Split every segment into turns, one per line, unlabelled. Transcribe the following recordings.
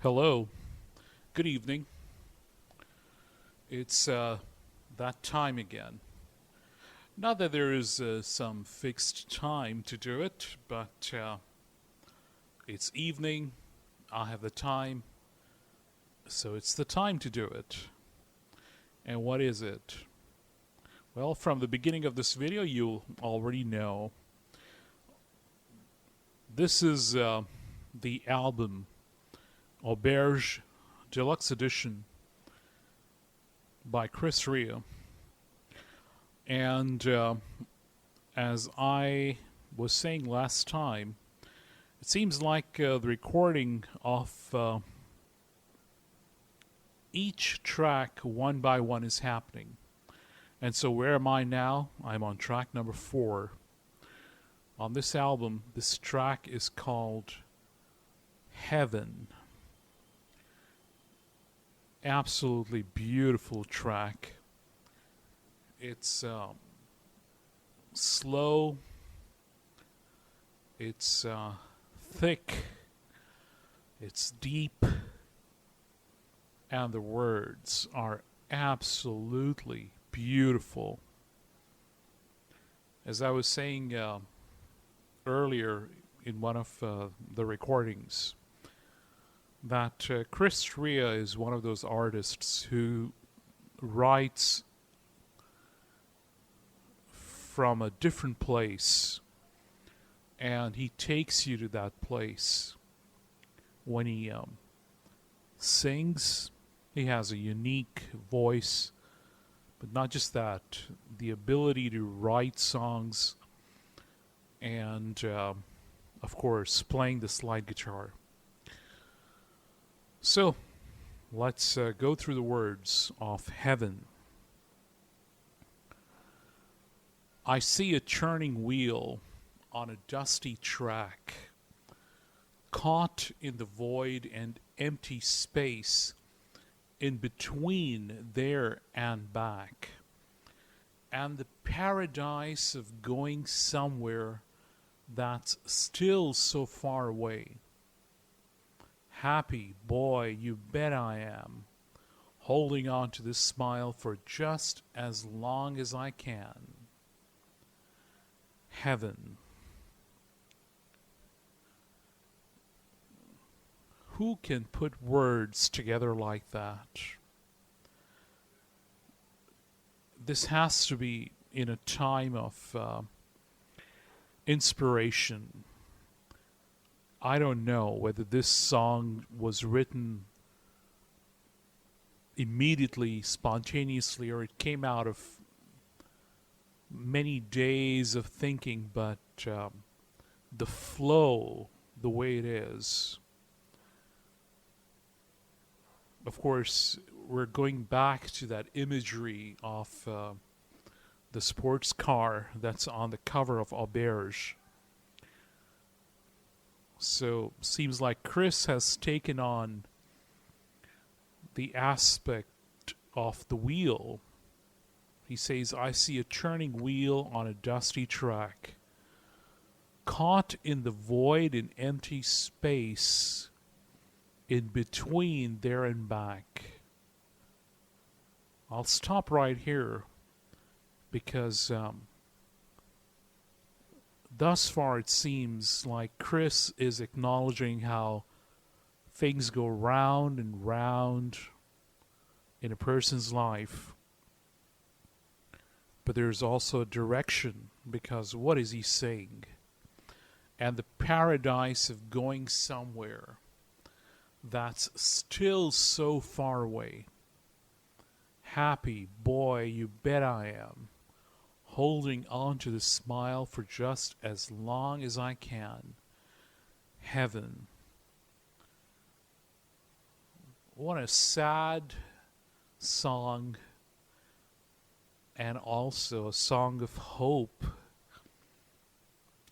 Hello, good evening. It's that time again. Not that there is some fixed time to do it, but it's evening. I have the time, so it's the time to do it. And what is it? Well, from the beginning of this video, you'll already know. This is the album Auberge Deluxe Edition by Chris Rea. And as I was saying last time, it seems like the recording of each track one by one is happening. And so where am I now? I'm on track number 4. On this album, this track is called Heaven. Absolutely beautiful track. It's slow, it's thick, it's deep, and the words are absolutely beautiful. As I was saying earlier in one of the recordings, that Chris Rea is one of those artists who writes from a different place, and he takes you to that place. When he sings, he has a unique voice, but not just that, the ability to write songs and, of course, playing the slide guitar. So, let's go through the words of Heaven. I see a churning wheel on a dusty track, caught in the void and empty space in between there and back, and the paradise of going somewhere that's still so far away. Happy boy, you bet I am, holding on to this smile for just as long as I can. Heaven. Who can put words together like that? This has to be in a time of inspiration. I don't know whether this song was written immediately, spontaneously, or it came out of many days of thinking, but the flow, the way it is. Of course, we're going back to that imagery of the sports car that's on the cover of Auberge. So, seems like Chris has taken on the aspect of the wheel. He says, I see a churning wheel on a dusty track, caught in the void and empty space in between there and back. I'll stop right here because thus far it seems like Chris is acknowledging how things go round and round in a person's life. But there's also a direction, because what is he saying? And the paradise of going somewhere that's still so far away. Happy boy, you bet I am, holding on to the smile for just as long as I can. Heaven. What a sad song, and also a song of hope.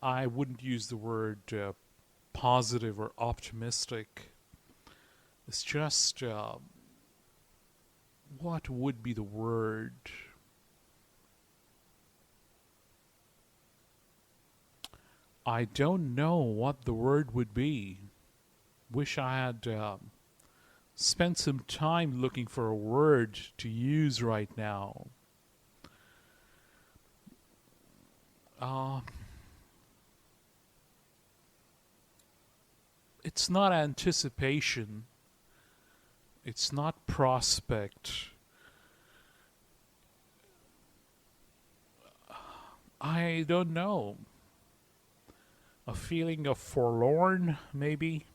I wouldn't use the word positive or optimistic. It's just, what would be the word? I don't know what the word would be. Wish I had spend some time looking for a word to use right now. It's not anticipation. It's not prospect. I don't know. A feeling of forlorn, maybe?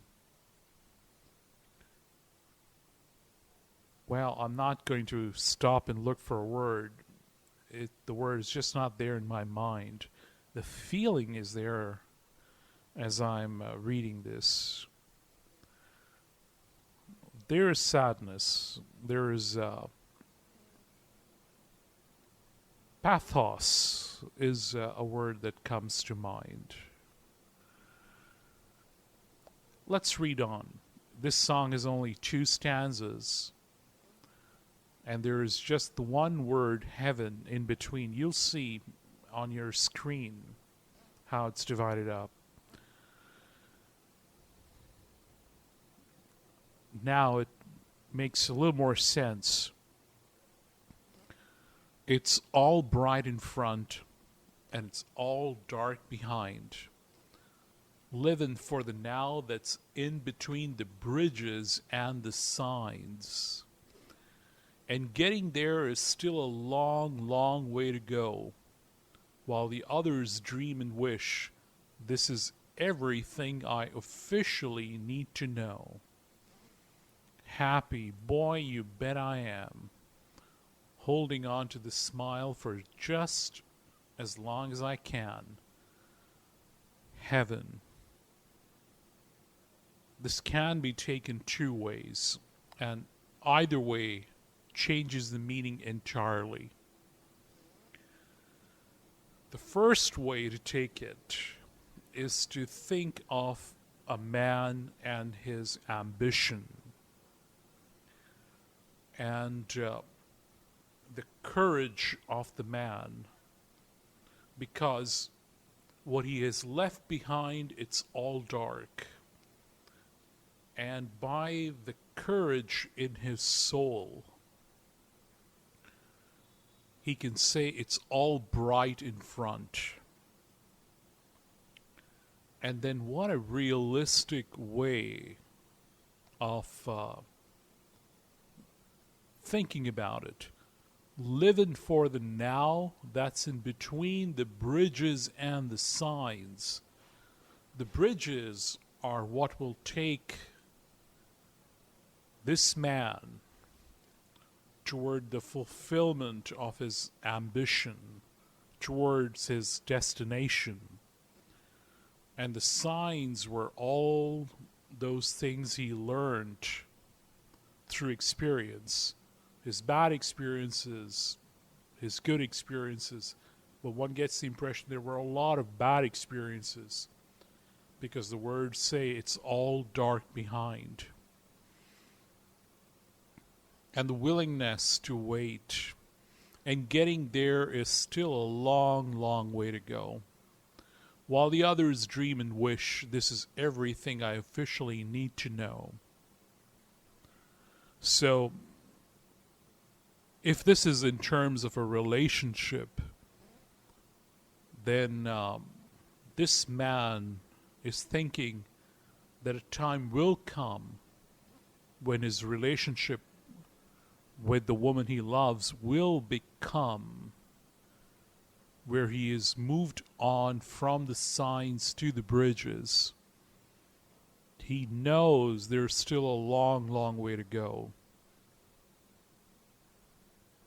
Well, I'm not going to stop and look for a word. The word is just not there in my mind. The feeling is there as I'm reading this. There is sadness. There is pathos is a word that comes to mind. Let's read on. This song is only 2 stanzas, and there is just the one word, heaven, in between. You'll see on your screen how it's divided up. Now it makes a little more sense. It's all bright in front, and it's all dark behind. Living for the now that's in between the bridges and the signs. And getting there is still a long, long way to go, while the others dream and wish. This is everything I officially need to know. Happy, boy, you bet I am. Holding on to the smile for just as long as I can. Heaven. This can be taken 2 ways, and either way changes the meaning entirely. The first way to take it is to think of a man and his ambition, and the courage of the man, because what he has left behind, it's all dark. And by the courage in his soul, he can say it's all bright in front. And then what a realistic way of thinking about it. Living for the now that's in between the bridges and the signs. The bridges are what will take this man toward the fulfillment of his ambition, towards his destination. And the signs were all those things he learned through experience. His bad experiences, his good experiences. But one gets the impression there were a lot of bad experiences, because the words say it's all dark behind. And the willingness to wait. And getting there is still a long, long way to go. While the others dream and wish, this is everything I officially need to know. So, if this is in terms of a relationship, then this man is thinking that a time will come when his relationship with the woman he loves will become where he is moved on from the signs to the bridges. He knows there's still a long, long way to go.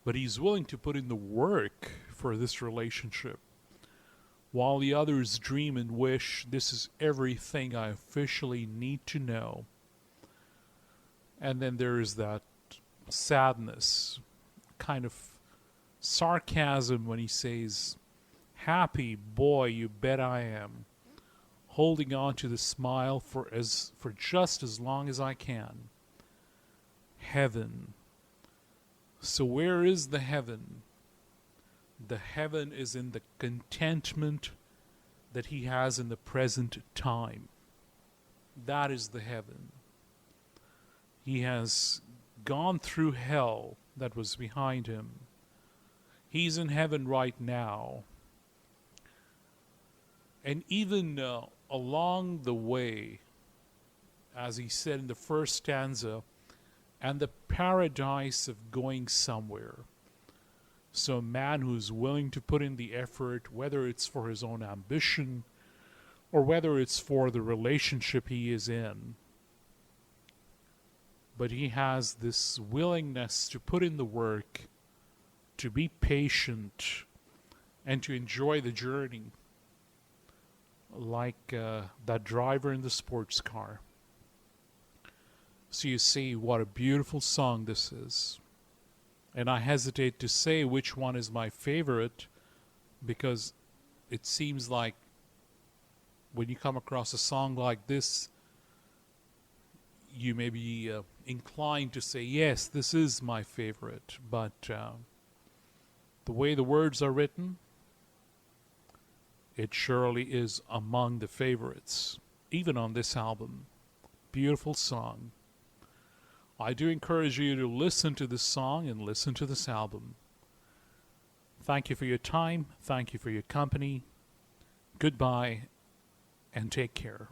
But he's willing to put in the work for this relationship. While the others dream and wish, this is everything I officially need to know. And then there is that sadness, kind of sarcasm when he says, happy, boy, you bet I am. Holding on to the smile for just as long as I can. Heaven. So where is the heaven? The heaven is in the contentment that he has in the present time. That is the heaven. He has gone through hell that was behind him. He's in heaven right now. And even along the way, as he said in the first stanza, and the paradise of going somewhere. So a man who's willing to put in the effort, whether it's for his own ambition or whether it's for the relationship he is in. But he has this willingness to put in the work, to be patient, and to enjoy the journey, like that driver in the sports car. So you see what a beautiful song this is. And I hesitate to say which one is my favorite, because it seems like when you come across a song like this, you may be inclined to say, yes, this is my favorite. But the way the words are written, it surely is among the favorites, even on this album. Beautiful song. I do encourage you to listen to this song and listen to this album. Thank you for your time. Thank you for your company. Goodbye and take care.